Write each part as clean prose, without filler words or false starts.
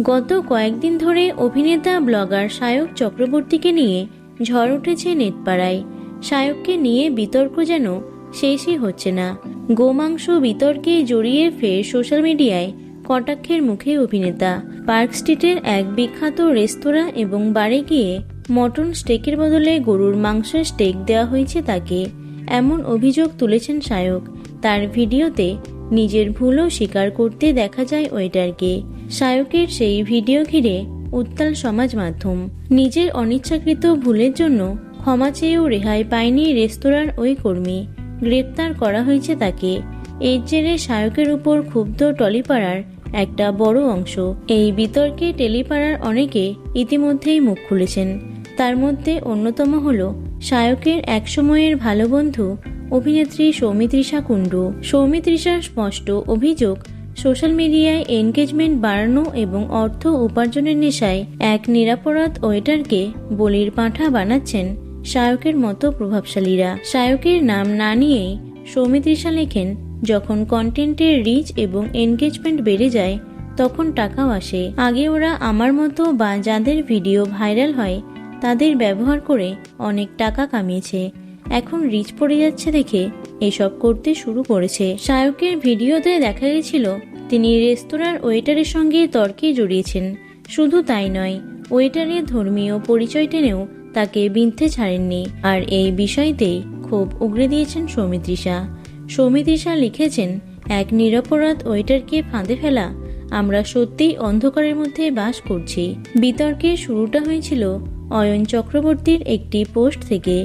গত কয়েকদিন ধরে অভিনেতা ব্লগার সায়ক চক্রবর্তীকে নিয়ে ঝড় উঠেছে নেটপাড়ায়। সায়ককে নিয়ে বিতর্ক যেন শেষই হচ্ছে না। গোমাংস বিতর্কে জড়িয়ে ফের সোশ্যাল মিডিয়ায় কটাক্ষের মুখে অভিনেতা। পার্ক স্ট্রিটের এক বিখ্যাত রেস্তোরাঁ এবং বারে গিয়ে মটন স্টেকের বদলে গরুর মাংসের স্টেক দেওয়া হয়েছে তাকে, এমন অভিযোগ তুলেছেন সায়ক। তার ভিডিওতে নিজের ভুলও স্বীকার করতে দেখা যায় ওয়েটারকে। সায়কের সেই ভিডিও ঘিরে উত্তাল সমাজ মাধ্যম। নিজের অনিচ্ছাকৃত ভুলের জন্য ক্ষমা চেয়েও রেহাই পায়নি রেস্তোরাঁর ওই কর্মী। গ্রেপ্তার করা হয়েছে তাকে। এর জেরে সায়কের উপর ক্ষুব্ধ টলিপাড়ার একটা বড় অংশ। এই বিতর্কে টেলিপাড়ার অনেকে ইতিমধ্যেই মুখ খুলেছেন। তার মধ্যে অন্যতম হল সায়কের একসময়ের ভালো বন্ধু অভিনেত্রী সৌমিত্রিষা কুণ্ডু। সৌমিত্রিষার স্পষ্ট অভিযোগ, সোশ্যাল মিডিয়ায় এনগেজমেন্ট বাড়ানো এবং অর্থ উপার্জনের নেশায় এক নিরপরাধ ওয়েটারকে বলির পাঁঠা বানাচ্ছেন সায়কের মতো প্রভাবশালীরা। সায়কের নাম না নিয়েই সৌমিত্রিষা লেখেন, যখন কন্টেন্টের রিচ এবং এনগেজমেন্ট বেড়ে যায় তখন টাকাও আসে। আগে ওরা আমার মতো বা যাদের ভিডিও ভাইরাল হয় তাদের ব্যবহার করে অনেক টাকা কামিয়েছে, এখন রিচ পড়ে যাচ্ছে দেখে এসব করতে শুরু করেছে। সায়কের ভিডিওতে দেখা গেছিল তিনি রেস্তোরাঁর ওয়েটারের সঙ্গে তর্কে জড়িয়েছেন। শুধু তাই নয়, ওয়েটারের ধর্মীয় পরিচয় টেনেও তাকে বিঁধতে ছাড়েননি। আর এই বিষয়তেই ক্ষোভ উগরে দিয়েছেন সৌমিত্রিষা। সৌমিত্রিষা লিখেছেন, এক নিরপরাধ ওয়েটারকে ফাঁদে ফেলা, আমরা সত্যিই অন্ধকারের মধ্যে বাস করছি। বিতর্কের শুরুটা হয়েছিল অয়ন চক্রবর্তীর একটি পোস্ট থেকে,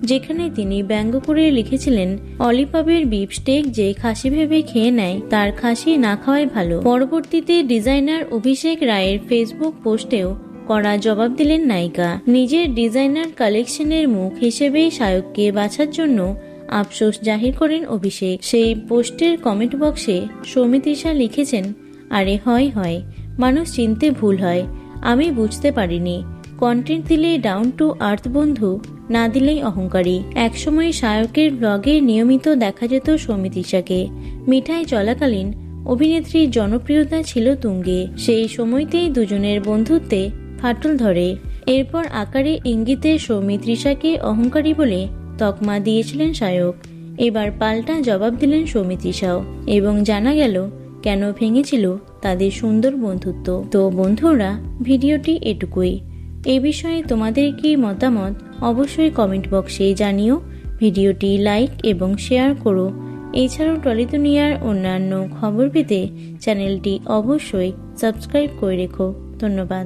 যেখানে তিনি ব্যঙ্গ করে লিখেছিলেন, অলিপাবের বিফ স্টেক যে খাসি ভেবে খেয়ে নেয় তার খাসি না খাওয়াই ভালো। পরবর্তীতে ডিজাইনার অভিষেক রায়ের ফেসবুক পোস্টেও কড়া জবাব দিলেন নায়িকা। নিজের ডিজাইনার কালেকশনের মুখ হিসেবেই সায়ককে বাছার জন্য আফসোস জাহির করেন অভিষেক। সেই পোস্টের কমেন্ট বক্সে সৌমিত্রিষা লিখেছেন, আরে হয় মানুষ চিনতে ভুল হয়, আমি বুঝতে পারিনি। কন্টেন্ট দিলে ডাউন টু আর্থ বন্ধু, না দিলেই অহংকারী। একসময় সায়কের ব্লগে নিয়মিত দেখা যেত সৌমিত্রিষাকে। মিঠাই চলাকালীন অভিনেত্রীর জনপ্রিয়তা ছিল তুঙ্গে। সেই সময়তেই দুজনের বন্ধুত্বে ফাটল ধরে। এরপর আকারে ইঙ্গিতে সৌমিত্রিষাকে অহংকারী বলে তকমা দিয়েছিলেন সায়ক। এবার পাল্টা জবাব দিলেন সৌমিত্রিষাও এবং জানা গেল কেন ভেঙেছিল তাদের সুন্দর বন্ধুত্ব। তো বন্ধুরা, ভিডিওটি এটুকুই। এ বিষয়ে তোমাদের কি মতামত অবশ্যই কমেন্ট বক্সে জানিও। ভিডিওটি লাইক এবং শেয়ার করো। এছাড়াও টলি দুনিয়ার অন্যান্য খবর পেতে চ্যানেলটি অবশ্যই সাবস্ক্রাইব করে রেখো। ধন্যবাদ।